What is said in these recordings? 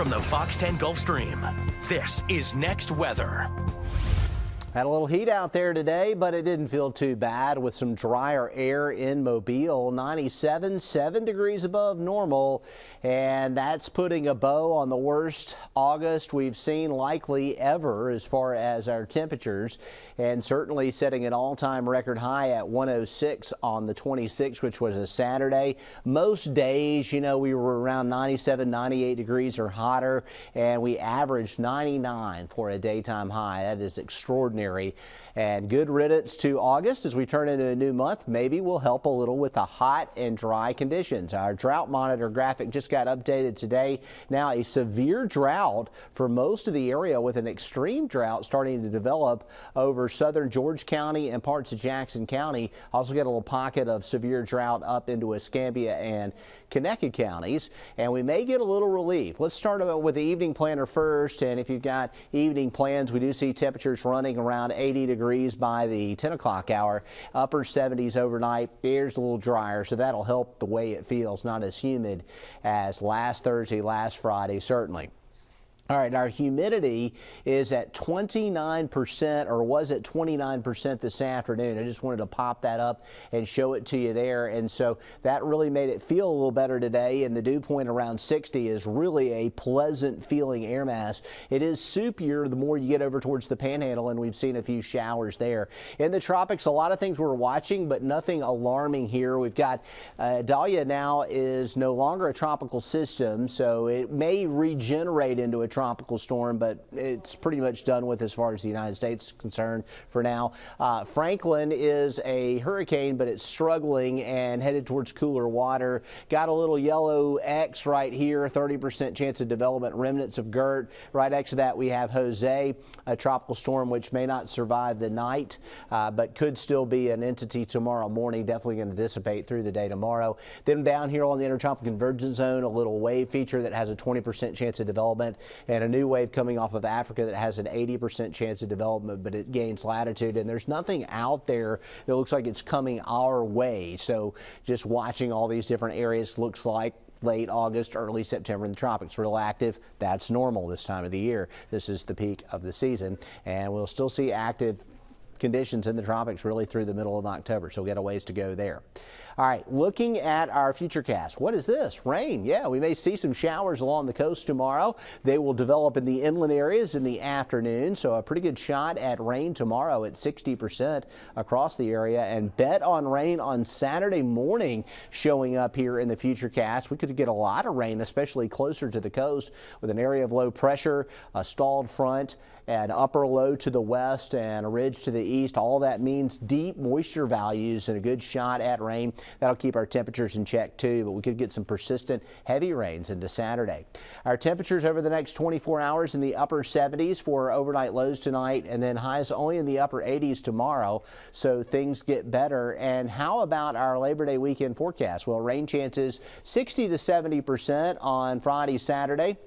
From the FOX10 Gulf Stream, this is Next Weather. Had a little heat out there today, but it didn't feel too bad with some drier air in Mobile. 97, 7 degrees above normal, and that's putting a bow on the worst August we've seen likely ever as far as our temperatures, and certainly setting an all-time record high at 106 on the 26th, which was a Saturday. Most days, you know, we were around 97, 98 degrees or hotter, and we averaged 99 for a daytime high. That is extraordinary. And good riddance to August as we turn into a new month. Maybe will help a little with the hot and dry conditions. Our drought monitor graphic just got updated today. Now a severe drought for most of the area, with an extreme drought starting to develop over southern George County and parts of Jackson County. Also get a little pocket of severe drought up into Escambia and Conecuh counties, and we may get a little relief. Let's start with the evening planner first, and if you've got evening plans, we do see temperatures running around 80 degrees by the 10 o'clock hour, upper 70s overnight. The air's a little drier, so that'll help the way it feels. Not as humid as last Thursday, last Friday, certainly. All right, our humidity is at 29%, or was at 29% this afternoon. I just wanted to pop that up and show it to you there. And so that really made it feel a little better today. And the dew point around 60 is really a pleasant feeling air mass. It is soupier the more you get over towards the panhandle, and we've seen a few showers there. In the tropics, a lot of things we're watching, but nothing alarming here. We've got Dahlia now is no longer a tropical system, so it may regenerate into a tropical storm, but it's pretty much done with as far as the United States is concerned for now. Franklin is a hurricane, but it's struggling and headed towards cooler water. Got a little yellow X right here, 30% chance of development, remnants of Gert. Right next to that we have Jose, a tropical storm which may not survive the night, but could still be an entity tomorrow morning. Definitely going to dissipate through the day tomorrow. Then down here on the intertropical convergence zone, a little wave feature that has a 20% chance of development, and a new wave coming off of Africa that has an 80% chance of development, but it gains latitude, and there's nothing out there that looks like it's coming our way. So just watching all these different areas, looks like late August, early September in the tropics. Real active. That's normal this time of the year. This is the peak of the season, and we'll still see active conditions in the tropics really through the middle of October, so we'll get a ways to go there. All right, looking at our futurecast. What is this? Rain. Yeah, we may see some showers along the coast tomorrow. They will develop in the inland areas in the afternoon, so a pretty good shot at rain tomorrow at 60% across the area, and bet on rain on Saturday morning showing up here in the futurecast. We could get a lot of rain, especially closer to the coast, with an area of low pressure, a stalled front, an upper low to the west and a ridge to the east. All that means deep moisture values and a good shot at rain. That'll keep our temperatures in check too, but we could get some persistent heavy rains into Saturday. Our temperatures over the next 24 hours in the upper 70s for overnight lows tonight, and then highs only in the upper 80s tomorrow, so things get better. And how about our Labor Day weekend forecast? Well, rain chances 60 to 70% on Friday, Saturday.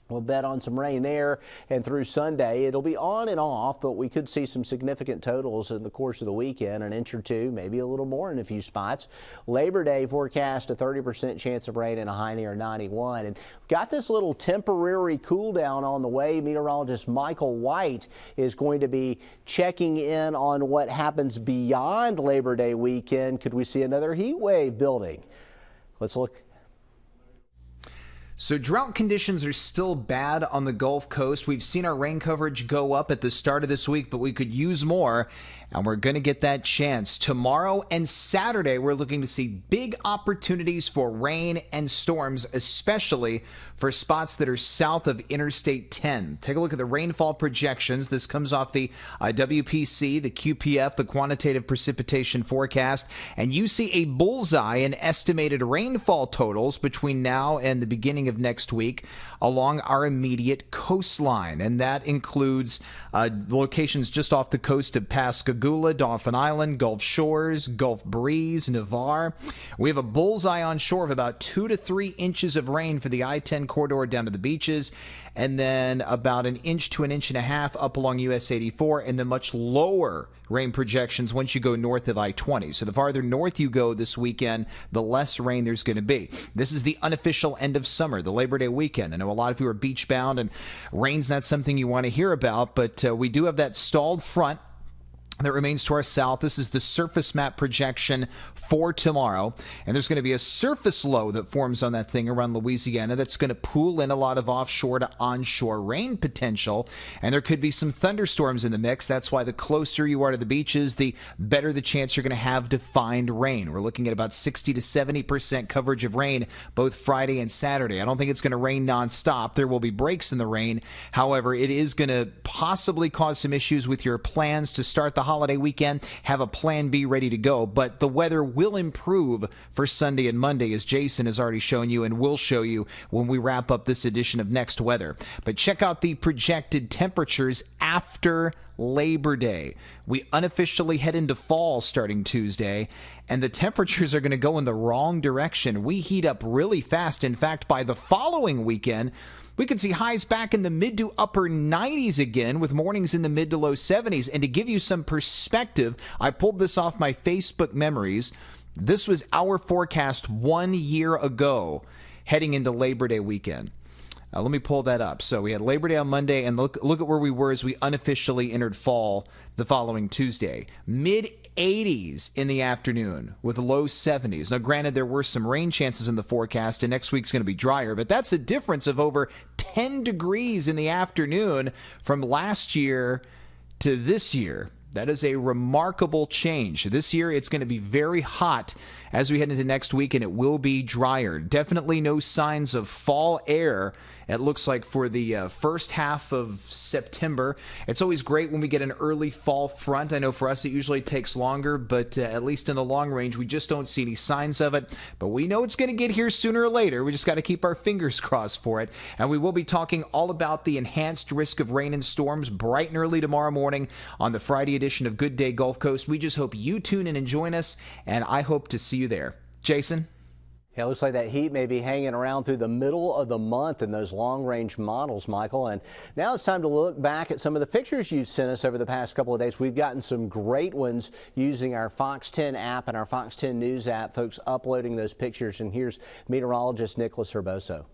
We'll bet on some rain there, and through Sunday it'll be on and off, but we could see some significant totals in the course of the weekend, an inch or two, maybe a little more in a few spots. Labor Day forecast a 30% chance of rain and a high near 91. And we've got this little temporary cool down on the way. Meteorologist Michael White is going to be checking in on what happens beyond Labor Day weekend. Could we see another heat wave building? Let's look. So drought conditions are still bad on the Gulf Coast. We've seen our rain coverage go up at the start of this week, but we could use more, and we're going to get that chance. Tomorrow and Saturday, we're looking to see big opportunities for rain and storms, especially for spots that are south of Interstate 10. Take a look at the rainfall projections. This comes off the WPC, the QPF, the quantitative precipitation forecast, and you see a bullseye in estimated rainfall totals between now and the beginning of next week along our immediate coastline, and that includes locations just off the coast of Pascagoula, Pascagoula, Dauphin Island, Gulf Shores, Gulf Breeze, Navarre. We have a bullseye on shore of about 2 to 3 inches of rain for the I-10 corridor down to the beaches, and then about an inch to an inch and a half up along US 84, and then much lower rain projections once you go north of I-20. So the farther north you go this weekend, the less rain there's going to be. This is the unofficial end of summer, the Labor Day weekend. I know a lot of you are beach bound, and rain's not something you want to hear about, but we do have that stalled front that remains to our south. This is the surface map projection for tomorrow, and there's going to be a surface low that forms on that thing around Louisiana that's going to pool in a lot of offshore to onshore rain potential, and there could be some thunderstorms in the mix. That's why the closer you are to the beaches, the better the chance you're going to have to find rain. We're looking at about 60 to 70% coverage of rain both Friday and Saturday. I don't think it's going to rain nonstop. There will be breaks in the rain. However, it is going to possibly cause some issues with your plans to start the holiday weekend. Have a plan B ready to go, but the weather will improve for Sunday and Monday, as Jason has already shown you and will show you when we wrap up this edition of Next Weather. But check out the projected temperatures after Labor Day. We unofficially head into fall starting Tuesday, and the temperatures are going to go in the wrong direction. We heat up really fast. In fact, by the following weekend, we could see highs back in the mid to upper 90s again, with mornings in the mid to low 70s. And to give you some perspective, I pulled this off my Facebook memories. This was our forecast 1 year ago heading into Labor Day weekend. Let me pull that up. So we had Labor Day on Monday, and look at where we were as we unofficially entered fall the following Tuesday. Mid-80s in the afternoon with low 70s. Now, granted, there were some rain chances in the forecast, and next week's going to be drier, but that's a difference of over 10 degrees in the afternoon from last year to this year. That is a remarkable change. This year, it's going to be very hot as we head into next week, and it will be drier. Definitely no signs of fall air, it looks like, for the first half of September. It's always great when we get an early fall front. I know for us it usually takes longer, but at least in the long range, we just don't see any signs of it. But we know it's going to get here sooner or later. We just got to keep our fingers crossed for it. And we will be talking all about the enhanced risk of rain and storms bright and early tomorrow morning on the Friday edition of Good Day Gulf Coast. We just hope you tune in and join us, and I hope to see you there. Jason? Yeah, it looks like that heat may be hanging around through the middle of the month in those long-range models, Michael. And now it's time to look back at some of the pictures you've sent us over the past couple of days. We've gotten some great ones using our FOX10 app and our FOX10 News app. Folks uploading those pictures. And here's meteorologist Nicholas Herboso.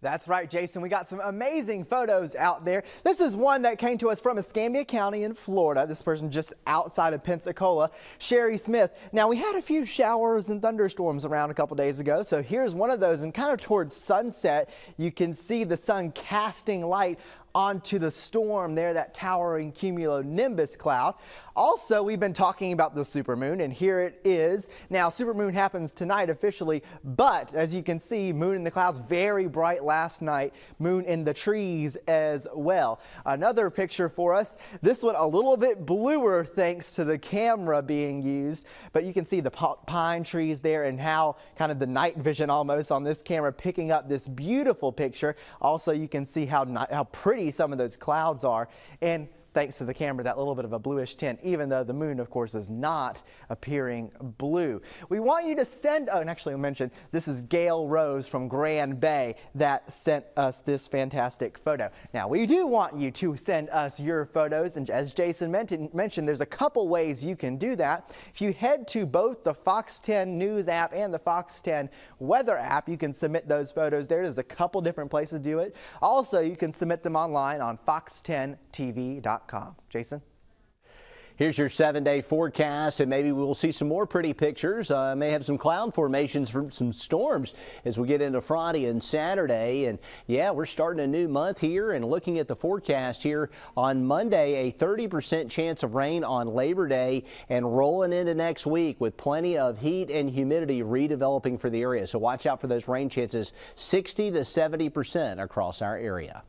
That's right, Jason. We got some amazing photos out there. This is one that came to us from Escambia County in Florida. This person just outside of Pensacola, Sherry Smith. Now, we had a few showers and thunderstorms around a couple days ago, so here's one of those, and kind of towards sunset, you can see the sun casting light onto the storm there, that towering cumulonimbus cloud. Also, we've been talking about the supermoon, and here it is. Now, supermoon happens tonight officially, but as you can see, moon in the clouds, very bright last night. Moon in the trees as well. Another picture for us. This one a little bit bluer thanks to the camera being used, but you can see the pine trees there and how kind of the night vision almost on this camera picking up this beautiful picture. Also, you can see how pretty some of those clouds are, and thanks to the camera, that little bit of a bluish tint, even though the moon, of course, is not appearing blue. We want you to send, and actually I'll mention, this is Gail Rose from Grand Bay that sent us this fantastic photo. Now, we do want you to send us your photos, and as Jason mentioned, there's a couple ways you can do that. If you head to both the FOX10 News app and the FOX10 Weather app, you can submit those photos there. There's a couple different places to do it. Also, you can submit them online on fox10tv.com. Jason? Here's your 7-day forecast, and maybe we'll see some more pretty pictures. May have some cloud formations from some storms as we get into Friday and Saturday. And yeah, we're starting a new month here, and looking at the forecast here on Monday, a 30% chance of rain on Labor Day and rolling into next week with plenty of heat and humidity redeveloping for the area. So watch out for those rain chances, 60 to 70% across our area.